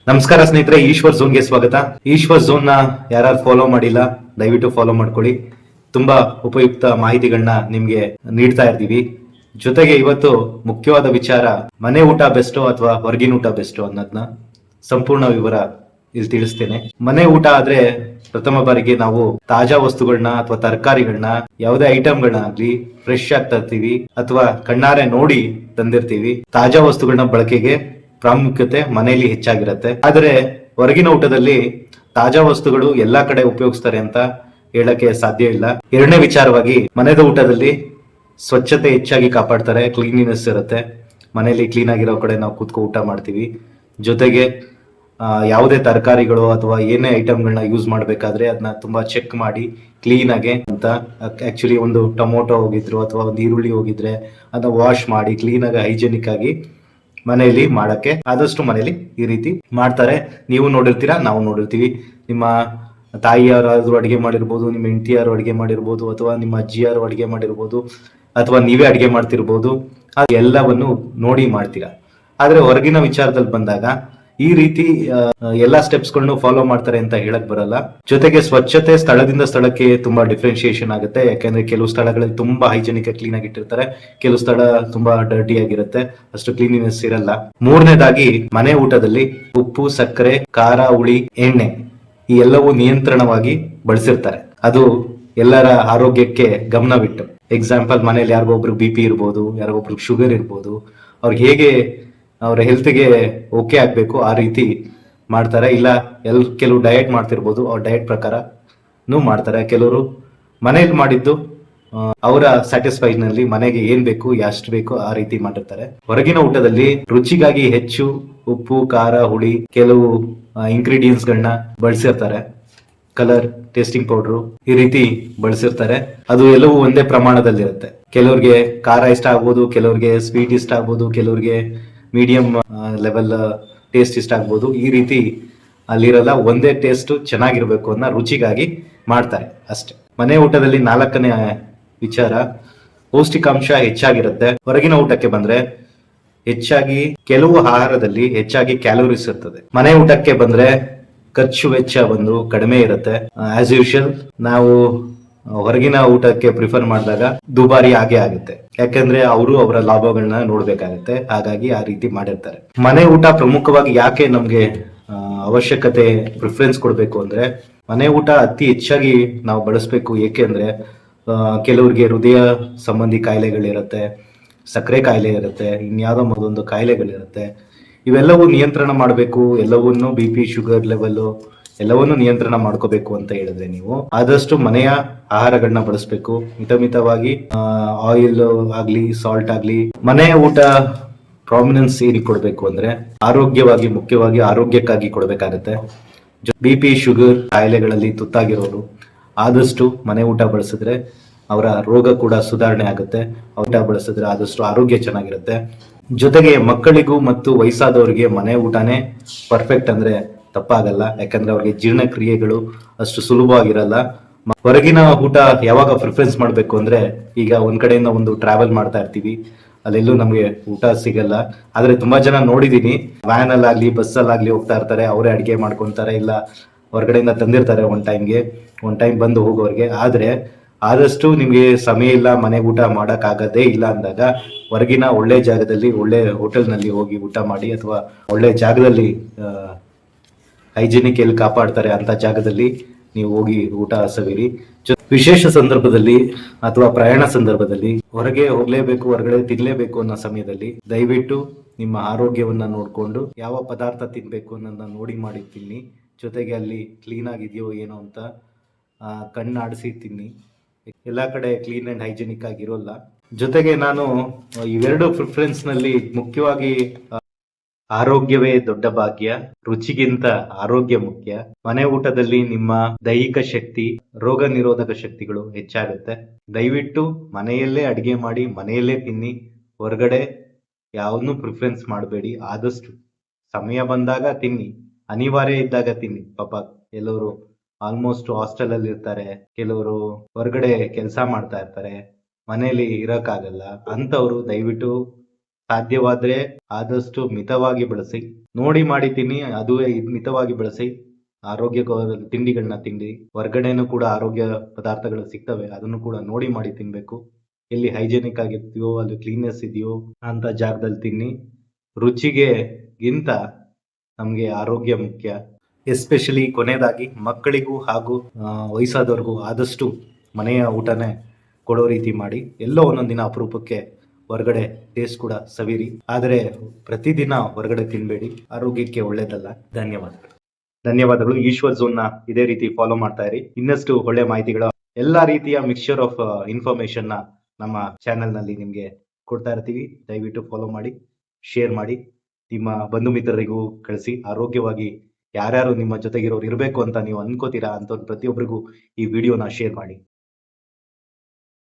ನಮಸ್ಕಾರ ಸ್ನೇಹಿತರೆ, ಈಶ್ವರ್ ಝೋನ್ಗೆ ಸ್ವಾಗತ. ಈಶ್ವರ್ ಝೋನ್ ನ ಯಾರು ಫಾಲೋ ಮಾಡಿಲ್ಲ, ದಯವಿಟ್ಟು ಫಾಲೋ ಮಾಡ್ಕೊಳ್ಳಿ. ತುಂಬಾ ಉಪಯುಕ್ತ ಮಾಹಿತಿಗಳನ್ನ ನಿಮ್ಗೆ ನೀಡ್ತಾ ಇರ್ತೀವಿ. ಜೊತೆಗೆ ಇವತ್ತು ಮುಖ್ಯವಾದ ವಿಚಾರ, ಮನೆ ಊಟ ಬೆಸ್ಟೋ ಅಥವಾ ಹೊರಗಿನ ಊಟ ಬೆಸ್ಟೋ ಅನ್ನೋದನ್ನ ಸಂಪೂರ್ಣ ವಿವರ ಇಲ್ಲಿ ತಿಳಿಸ್ತೇನೆ. ಮನೆ ಊಟ ಆದ್ರೆ ಪ್ರಥಮ ಬಾರಿಗೆ ನಾವು ತಾಜಾ ವಸ್ತುಗಳನ್ನ ಅಥವಾ ತರಕಾರಿಗಳನ್ನ, ಯಾವುದೇ ಐಟಮ್ಗಳನ್ನ ಆಗ್ಲಿ ಫ್ರೆಶ್ ಆಗಿ ತರ್ತೀವಿ ಅಥವಾ ಕಣ್ಣಾರೆ ನೋಡಿ ತಂದಿರ್ತೀವಿ. ತಾಜಾ ವಸ್ತುಗಳನ್ನ ಬಳಕೆಗೆ ಪ್ರಾಮುಖ್ಯತೆ ಮನೆಯಲ್ಲಿ ಹೆಚ್ಚಾಗಿರುತ್ತೆ. ಆದರೆ ಹೊರಗಿನ ಊಟದಲ್ಲಿ ತಾಜಾ ವಸ್ತುಗಳು ಎಲ್ಲಾ ಕಡೆ ಉಪಯೋಗಿಸ್ತಾರೆ ಅಂತ ಹೇಳಕ್ಕೆ ಸಾಧ್ಯ ಇಲ್ಲ. ಎರಡನೇ ವಿಚಾರವಾಗಿ, ಮನೆದ ಊಟದಲ್ಲಿ ಸ್ವಚ್ಛತೆ ಹೆಚ್ಚಾಗಿ ಕಾಪಾಡ್ತಾರೆ, ಕ್ಲೀನಿನೆಸ್ ಇರುತ್ತೆ. ಮನೆಯಲ್ಲಿ ಕ್ಲೀನ್ ಆಗಿರೋ ಕಡೆ ನಾವು ಕೂತ್ಕೊ ಊಟ ಮಾಡ್ತೀವಿ. ಜೊತೆಗೆ ಯಾವುದೇ ತರಕಾರಿಗಳು ಅಥವಾ ಏನೇ ಐಟಮ್ಗಳನ್ನ ಯೂಸ್ ಮಾಡಬೇಕಾದ್ರೆ ಅದನ್ನ ತುಂಬಾ ಚೆಕ್ ಮಾಡಿ ಕ್ಲೀನ್ ಆಗಿ ಅಂತ. ಆಕ್ಚುಲಿ ಒಂದು ಟೊಮೊಟೊ ಹೋಗಿದ್ರು ಅಥವಾ ಒಂದು ಈರುಳ್ಳಿ ಹೋಗಿದ್ರೆ ಅದನ್ನ ವಾಶ್ ಮಾಡಿ ಕ್ಲೀನ್ ಆಗಿ ಹೈಜೆನಿಕ್ ಆಗಿ ಮನೆಯಲ್ಲಿ ಮಾಡಕ್ಕೆ ಆದಷ್ಟು ಮನೆಯಲ್ಲಿ ಈ ರೀತಿ ಮಾಡ್ತಾರೆ. ನೀವು ನೋಡಿರ್ತೀರಾ, ನಾವು ನೋಡಿರ್ತೀವಿ. ನಿಮ್ಮ ತಾಯಿಯಾರಾದ್ರೂ ಅಡಿಗೆ ಮಾಡಿರ್ಬೋದು, ನಿಮ್ಮ ಹೆಂಡತಿಯಾರು ಅಡಿಗೆ ಮಾಡಿರ್ಬೋದು, ಅಥವಾ ನಿಮ್ಮ ಅಜ್ಜಿಯಾರು ಅಡಿಗೆ ಮಾಡಿರ್ಬೋದು, ಅಥವಾ ನೀವೇ ಅಡಿಗೆ ಮಾಡ್ತಿರ್ಬೋದು. ಅದು ಎಲ್ಲವನ್ನು ನೋಡಿ ಮಾಡ್ತೀರಾ. ಆದ್ರೆ ಹೊರಗಿನ ವಿಚಾರದಲ್ಲಿ ಬಂದಾಗ ಈ ರೀತಿ ಎಲ್ಲಾ ಸ್ಟೆಪ್ಸ್ ಗಳನ್ನು ಫಾಲೋ ಮಾಡ್ತಾರೆ ಅಂತ ಹೇಳಕ್ ಬರಲ್ಲ. ಜೊತೆಗೆ ಸ್ವಚ್ಛತೆ ಸ್ಥಳದಿಂದ ಸ್ಥಳಕ್ಕೆ ತುಂಬಾ ಡಿಫ್ರೆನ್ಶಿಯೇಷನ್ ಆಗುತ್ತೆ. ಯಾಕಂದ್ರೆ ಕೆಲವು ಸ್ಥಳಗಳಲ್ಲಿ ತುಂಬಾ ಹೈಜೆನಿಕ್ ಕ್ಲೀನ್ ಆಗಿ ಇಟ್ಟಿರ್ತಾರೆ, ಕೆಲವು ಸ್ಥಳ ತುಂಬಾ ಡರ್ಟಿ ಆಗಿರುತ್ತೆ, ಅಷ್ಟು ಕ್ಲೀನಿನೆಸ್ ಇರಲ್ಲ. ಮೂರನೇದಾಗಿ, ಮನೆ ಊಟದಲ್ಲಿ ಉಪ್ಪು, ಸಕ್ಕರೆ, ಖಾರ, ಹುಳಿ, ಎಣ್ಣೆ ಈ ಎಲ್ಲವೂ ನಿಯಂತ್ರಣವಾಗಿ ಬಳಸಿರ್ತಾರೆ. ಅದು ಎಲ್ಲರ ಆರೋಗ್ಯಕ್ಕೆ ಗಮನವಿಟ್ಟು. ಎಕ್ಸಾಂಪಲ್, ಮನೇಲಿ ಯಾರಿಗೊಬ್ರು BP ಇರ್ಬೋದು, ಯಾರಿಗೊಬ್ರು ಶುಗರ್ ಇರ್ಬೋದು, ಅವ್ರಿಗೆ ಹೇಗೆ ಅವರ ಹೆಲ್ತ್ಗೆ ಓಕೆ ಆಗ್ಬೇಕು ಆ ರೀತಿ ಮಾಡ್ತಾರೆ. ಇಲ್ಲ ಕೆಲವು ಡಯಟ್ ಮಾಡ್ತಿರ್ಬೋದು, ಅವ್ರ ಡಯಟ್ ಪ್ರಕಾರನೂ ಮಾಡ್ತಾರೆ. ಕೆಲವರು ಮನೇಲಿ ಮಾಡಿದ್ದು ಅವರ ಸ್ಯಾಟಿಸ್ಫೈಡ್ ನಲ್ಲಿ ಮನೆಗೆ ಏನ್ ಬೇಕು, ಎಷ್ಟು ಬೇಕು ಆ ರೀತಿ ಮಾಡಿರ್ತಾರೆ. ಹೊರಗಿನ ಊಟದಲ್ಲಿ ರುಚಿಗಾಗಿ ಹೆಚ್ಚು ಉಪ್ಪು, ಖಾರ, ಹುಳಿ, ಕೆಲವು ಇಂಗ್ರೀಡಿಯೆಂಟ್ಸ್ ಗಳನ್ನ ಬಳಸಿರ್ತಾರೆ. ಕಲರ್, ಟೇಸ್ಟಿಂಗ್ ಪೌಡರ್ ಈ ರೀತಿ ಬಳಸಿರ್ತಾರೆ. ಅದು ಎಲ್ಲವೂ ಒಂದೇ ಪ್ರಮಾಣದಲ್ಲಿರುತ್ತೆ. ಕೆಲವ್ರಿಗೆ ಖಾರ ಇಷ್ಟ ಆಗ್ಬೋದು, ಕೆಲವ್ರಿಗೆ ಸ್ವೀಟ್ ಇಷ್ಟ ಆಗ್ಬೋದು, ಕೆಲವ್ರಿಗೆ ಮೀಡಿಯಂ ಲೆವೆಲ್ ಟೇಸ್ಟ್ ಇಷ್ಟ ಆಗ್ಬೋದು. ಈ ರೀತಿ ಅಲ್ಲಿರಲ್ಲ, ಒಂದೇ ಟೇಸ್ಟ್ ಚೆನ್ನಾಗಿರ್ಬೇಕು ಅನ್ನೋ ರುಚಿಗಾಗಿ ಮಾಡ್ತಾರೆ ಅಷ್ಟೇ. ಮನೆ ಊಟದಲ್ಲಿ ನಾಲ್ಕನೇ ವಿಚಾರ, ಪೌಷ್ಟಿಕಾಂಶ ಹೆಚ್ಚಾಗಿರುತ್ತೆ. ಹೊರಗಿನ ಊಟಕ್ಕೆ ಬಂದ್ರೆ ಹೆಚ್ಚಾಗಿ ಕೆಲವು ಆಹಾರದಲ್ಲಿ ಹೆಚ್ಚಾಗಿ ಕ್ಯಾಲೋರೀಸ್ ಇರ್ತದೆ. ಮನೆ ಊಟಕ್ಕೆ ಬಂದ್ರೆ ಖರ್ಚು ವೆಚ್ಚ ಒಂದು ಕಡಿಮೆ ಇರುತ್ತೆ. ಆಸ್ ಯೂಶುವಲ್ ನಾವು ಹೊರಗಿನ ಊಟಕ್ಕೆ ಪ್ರಿಫರ್ ಮಾಡಿದಾಗ ದುಬಾರಿ ಆಗೇ ಆಗುತ್ತೆ. ಯಾಕಂದ್ರೆ ಅವರು ಅವರ ಲಾಭಗಳನ್ನ ನೋಡ್ಬೇಕಾಗತ್ತೆ, ಹಾಗಾಗಿ ಆ ರೀತಿ ಮಾಡಿರ್ತಾರೆ. ಮನೆ ಊಟ ಪ್ರಮುಖವಾಗಿ ಯಾಕೆ ನಮ್ಗೆ ಅವಶ್ಯಕತೆ, ಪ್ರಿಫರೆನ್ಸ್ ಕೊಡ್ಬೇಕು ಅಂದ್ರೆ, ಮನೆ ಊಟ ಅತಿ ಹೆಚ್ಚಾಗಿ ನಾವು ಬಳಸ್ಬೇಕು. ಏಕೆಂದ್ರೆ ಕೆಲವ್ರಿಗೆ ಹೃದಯ ಸಂಬಂಧಿ ಕಾಯಿಲೆಗಳಿರುತ್ತೆ, ಸಕ್ಕರೆ ಕಾಯಿಲೆ ಇರುತ್ತೆ, ಇನ್ಯಾವುದೋ ಮೊದಲೊಂದು ಕಾಯಿಲೆಗಳಿರುತ್ತೆ. ಇವೆಲ್ಲವೂ ನಿಯಂತ್ರಣ ಮಾಡಬೇಕು. ಎಲ್ಲವನ್ನೂ BP, ಶುಗರ್ ಲೆವೆಲ್ ಎಲ್ಲವನ್ನೂ ನಿಯಂತ್ರಣ ಮಾಡ್ಕೋಬೇಕು ಅಂತ ಹೇಳಿದ್ರೆ ನೀವು ಆದಷ್ಟು ಮನೆಯ ಆಹಾರಗಳನ್ನ ಬಳಸಬೇಕು. ಮಿತವಾಗಿ ಆಯಿಲ್ ಆಗ್ಲಿ, ಸಾಲ್ಟ್ ಆಗ್ಲಿ. ಮನೆಯ ಊಟ ಪ್ರಾಮಿನೆನ್ಸ್ ಏನಿಗೆ ಕೊಡ್ಬೇಕು ಅಂದ್ರೆ ಆರೋಗ್ಯವಾಗಿ, ಮುಖ್ಯವಾಗಿ ಆರೋಗ್ಯಕ್ಕಾಗಿ ಕೊಡ್ಬೇಕಾಗತ್ತೆ. BP, ಶುಗರ್ ಕಾಯಿಲೆಗಳಲ್ಲಿ ತುತ್ತಾಗಿರೋರು ಆದಷ್ಟು ಮನೆ ಊಟ ಬಳಸಿದ್ರೆ ಅವರ ರೋಗ ಕೂಡ ಸುಧಾರಣೆ ಆಗುತ್ತೆ. ಊಟ ಬಳಸಿದ್ರೆ ಆದಷ್ಟು ಆರೋಗ್ಯ ಚೆನ್ನಾಗಿರುತ್ತೆ. ಜೊತೆಗೆ ಮಕ್ಕಳಿಗೂ ಮತ್ತು ವಯಸ್ಸಾದವರಿಗೆ ಮನೆ ಊಟನೇ ಪರ್ಫೆಕ್ಟ್ ಅಂದ್ರೆ ತಪ್ಪಾಗಲ್ಲ. ಯಾಕಂದ್ರೆ ಅವ್ರಿಗೆ ಜೀರ್ಣಕ್ರಿಯೆಗಳು ಅಷ್ಟು ಸುಲಭವಾಗಿರಲ್ಲ. ಹೊರಗಿನ ಊಟ ಯಾವಾಗ ಪ್ರಿಫರೆನ್ಸ್ ಮಾಡ್ಬೇಕು ಅಂದ್ರೆ, ಈಗ ಒಂದ್ ಕಡೆಯಿಂದ ಒಂದು ಟ್ರಾವೆಲ್ ಮಾಡ್ತಾ ಇರ್ತೀವಿ, ಅಲ್ಲೆಲ್ಲೂ ನಮ್ಗೆ ಊಟ ಸಿಗಲ್ಲ. ಆದ್ರೆ ತುಂಬಾ ಜನ ನೋಡಿದೀನಿ, ವ್ಯಾನ್ ಅಲ್ಲಾಗ್ಲಿ, ಬಸ್ ಅಲ್ಲಾಗ್ಲಿ ಹೋಗ್ತಾ ಇರ್ತಾರೆ, ಅವರೇ ಅಡಿಗೆ ಮಾಡ್ಕೊಂತಾರೆ, ಇಲ್ಲ ಹೊರಗಡೆಯಿಂದ ತಂದಿರ್ತಾರೆ ಒಂದ್ ಟೈಮ್ ಬಂದು ಹೋಗೋರ್ಗೆ. ಆದ್ರೆ ಆದಷ್ಟು ನಿಮ್ಗೆ ಸಮಯ ಇಲ್ಲ, ಮನೆ ಊಟ ಮಾಡಕ್ ಆಗದೇ ಇಲ್ಲ ಅಂದಾಗ ಹೊರಗಿನ ಒಳ್ಳೆ ಜಾಗದಲ್ಲಿ, ಒಳ್ಳೆ ಹೋಟೆಲ್ ನಲ್ಲಿ ಹೋಗಿ ಊಟ ಮಾಡಿ, ಅಥವಾ ಒಳ್ಳೆ ಜಾಗದಲ್ಲಿ ಹೈಜಿನಿಕ್ ಎಲ್ಲಿ ಕಾಪಾಡ್ತಾರೆ ಅಂತ ಜಾಗದಲ್ಲಿ ನೀವು ಹೋಗಿ ಊಟ ಸವಿರಿ. ವಿಶೇಷ ಸಂದರ್ಭದಲ್ಲಿ ಅಥವಾ ಪ್ರಯಾಣ ಸಂದರ್ಭದಲ್ಲಿ ಹೊರಗೆ ಹೋಗ್ಲೇಬೇಕು, ಹೊರಗಡೆ ತಿನ್ಲೇಬೇಕು ಅನ್ನೋ ಸಮಯದಲ್ಲಿ ದಯವಿಟ್ಟು ನಿಮ್ಮ ಆರೋಗ್ಯವನ್ನ ನೋಡ್ಕೊಂಡು ಯಾವ ಪದಾರ್ಥ ತಿನ್ಬೇಕು ಅನ್ನೋದನ್ನ ನೋಡಿ ಮಾಡಿ ತಿನ್ನಿ. ಜೊತೆಗೆ ಅಲ್ಲಿ ಕ್ಲೀನ್ ಆಗಿದೆಯೋ ಏನೋ ಅಂತ ಕಣ್ಣಾಡಿಸಿ ತಿನ್ನಿ. ಎಲ್ಲಾ ಕಡೆ ಕ್ಲೀನ್ ಅಂಡ್ ಹೈಜಿನಿಕ್ ಆಗಿರೋಲ್ಲ. ಜೊತೆಗೆ ನಾನು ಇವೆರಡು ಪ್ರಿಫರೆನ್ಸ್ ನಲ್ಲಿ ಮುಖ್ಯವಾಗಿ ಆರೋಗ್ಯವೇ ದೊಡ್ಡ ಭಾಗ್ಯ, ರುಚಿಗಿಂತ ಆರೋಗ್ಯ ಮುಖ್ಯ. ಮನೆ ಊಟದಲ್ಲಿ ನಿಮ್ಮ ದೈಹಿಕ ಶಕ್ತಿ, ರೋಗ ನಿರೋಧಕ ಶಕ್ತಿಗಳು ಹೆಚ್ಚಾಗುತ್ತೆ. ದಯವಿಟ್ಟು ಮನೆಯಲ್ಲೇ ಅಡಿಗೆ ಮಾಡಿ ಮನೆಯಲ್ಲೇ ತಿನ್ನಿ. ಹೊರಗಡೆ ಯಾವನ್ನೂ ಪ್ರಿಫರೆನ್ಸ್ ಮಾಡಬೇಡಿ. ಆದಷ್ಟು ಸಮಯ ಬಂದಾಗ ತಿನ್ನಿ, ಅನಿವಾರ್ಯ ಇದ್ದಾಗ ತಿನ್ನಿ. ಪಾಪ ಕೆಲವರು ಆಲ್ಮೋಸ್ಟ್ ಹಾಸ್ಟೆಲ್ ಅಲ್ಲಿ ಇರ್ತಾರೆ, ಕೆಲವರು ಹೊರಗಡೆ ಕೆಲಸ ಮಾಡ್ತಾ ಇರ್ತಾರೆ, ಮನೆಯಲ್ಲಿ ಇರಕ್ಕಾಗಲ್ಲ. ಅಂತವ್ರು ದಯವಿಟ್ಟು ಸಾಧ್ಯವಾದ್ರೆ ಆದಷ್ಟು ಮಿತವಾಗಿ ಬಳಸಿ. ನೋಡಿ ಮಾಡಿ ತಿನ್ನಿ, ಅದುವೇ ಮಿತವಾಗಿ ಬಳಸಿ. ಆರೋಗ್ಯಕರ ತಿಂಡಿಗಳನ್ನ ತಿಂಡಿ. ಹೊರ್ಗಡೆನೂ ಕೂಡ ಆರೋಗ್ಯ ಪದಾರ್ಥಗಳು ಸಿಗ್ತವೆ, ಅದನ್ನು ಕೂಡ ನೋಡಿ ಮಾಡಿ ತಿನ್ಬೇಕು. ಎಲ್ಲಿ ಹೈಜೆನಿಕ್ ಆಗಿರ್ತೀವೋ, ಅಲ್ಲಿ ಕ್ಲೀನ್ನೆಸ್ ಇದೆಯೋ ಅಂತ ಜಾಗದಲ್ಲಿ ತಿನ್ನಿ. ರುಚಿಗೆಗಿಂತ ನಮ್ಗೆ ಆರೋಗ್ಯ ಮುಖ್ಯ. ಎಸ್ಪೆಷಲಿ ಕೊನೆಯದಾಗಿ ಮಕ್ಕಳಿಗೂ ಹಾಗೂ ವಯಸ್ಸಾದವ್ರಿಗೂ ಆದಷ್ಟು ಮನೆಯ ಊಟನೇ ಕೊಡೋ ರೀತಿ ಮಾಡಿ. ಎಲ್ಲೋ ಒಂದೊಂದು ದಿನ ಅಪರೂಪಕ್ಕೆ ಹೊರಗಡೆ ಟೇಸ್ಟ್ ಕೂಡ ಸವಿರಿ, ಆದರೆ ಪ್ರತಿದಿನ ಹೊರಗಡೆ ತಿನ್ಬೇಡಿ, ಆರೋಗ್ಯಕ್ಕೆ ಒಳ್ಳೇದಲ್ಲ. ಧನ್ಯವಾದಗಳು. ಈಶ್ವರ್ ಝೋನ್ ನ ಇದೇ ರೀತಿ ಫಾಲೋ ಮಾಡ್ತಾ ಇರಿ. ಇನ್ನಷ್ಟು ಒಳ್ಳೆ ಮಾಹಿತಿಗಳ ಎಲ್ಲಾ ರೀತಿಯ ಮಿಕ್ಸ್ಚರ್ ಆಫ್ ಇನ್ಫಾರ್ಮೇಶನ್ ನ ನಮ್ಮ ಚಾನೆಲ್ ನಲ್ಲಿ ನಿಮ್ಗೆ ಕೊಡ್ತಾ ಇರ್ತೀವಿ. ದಯವಿಟ್ಟು ಫಾಲೋ ಮಾಡಿ, ಶೇರ್ ಮಾಡಿ, ನಿಮ್ಮ ಬಂಧು ಮಿತ್ರರಿಗೂ ಕಳಿಸಿ. ಆರೋಗ್ಯವಾಗಿ ಯಾರ್ಯಾರು ನಿಮ್ಮ ಜೊತೆಗಿರೋರು ಇರಬೇಕು ಅಂತ ನೀವು ಅನ್ಕೋತೀರಾ ಅಂತ ಪ್ರತಿಯೊಬ್ಬರಿಗೂ ಈ ವಿಡಿಯೋನ ಶೇರ್ ಮಾಡಿ.